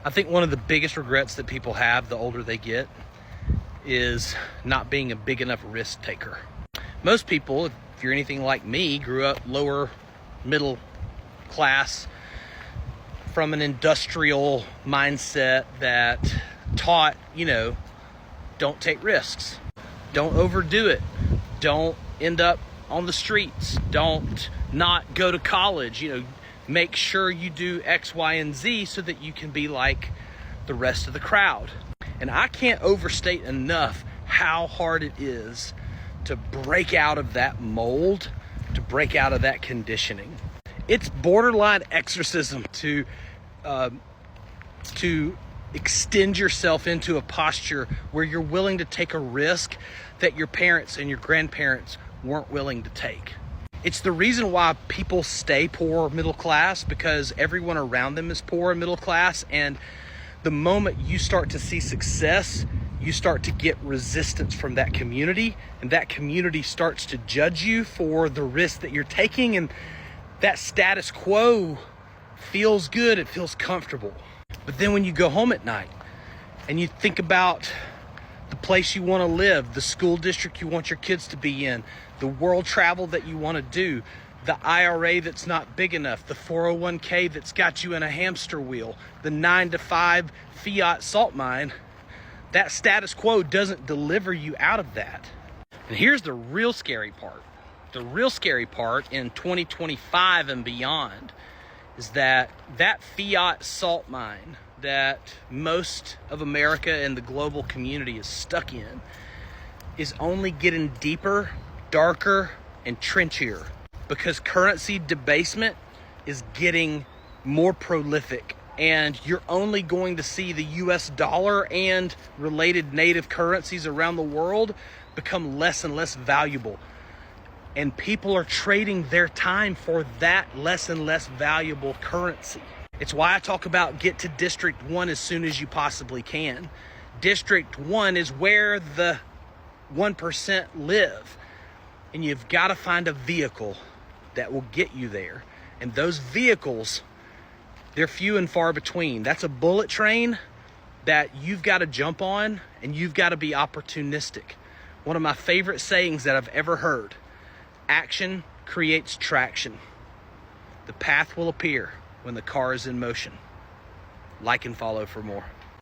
I think one of the biggest regrets that people have the older they get is not being a big enough risk taker. Most people, if you're anything like me, grew up lower middle class from an industrial mindset that taught, don't take risks, don't overdo it, don't end up on the streets, don't not go to college, make sure you do X, Y, and Z so that you can be like the rest of the crowd. And I can't overstate enough how hard it is to break out of that mold, to break out of that conditioning. It's borderline exorcism to extend yourself into a posture where you're willing to take a risk that your parents and your grandparents weren't willing to take. It's the reason why people stay poor or middle class, because everyone around them is poor and middle class. And the moment you start to see success, you start to get resistance from that community, and that community starts to judge you for the risk that you're taking. And that status quo feels good, it feels comfortable. But then when you go home at night and you think about the place you want to live, the school district you want your kids to be in, the world travel that you want to do, the IRA that's not big enough, the 401k that's got you in a hamster wheel, the 9-to-5 fiat salt mine, that status quo doesn't deliver you out of that. And here's the real scary part. The real scary part in 2025 and beyond is that fiat salt mine that most of America and the global community is stuck in is only getting deeper, darker, and trenchier, because currency debasement is getting more prolific, and you're only going to see the US dollar and related native currencies around the world become less and less valuable. And people are trading their time for that less and less valuable currency. It's why I talk about get to District 1 as soon as you possibly can. District 1 is where the 1% live. And you've got to find a vehicle that will get you there. And those vehicles, they're few and far between. That's a bullet train that you've got to jump on, and you've got to be opportunistic. One of my favorite sayings that I've ever heard: action creates traction. The path will appear when the car is in motion. Like and follow for more.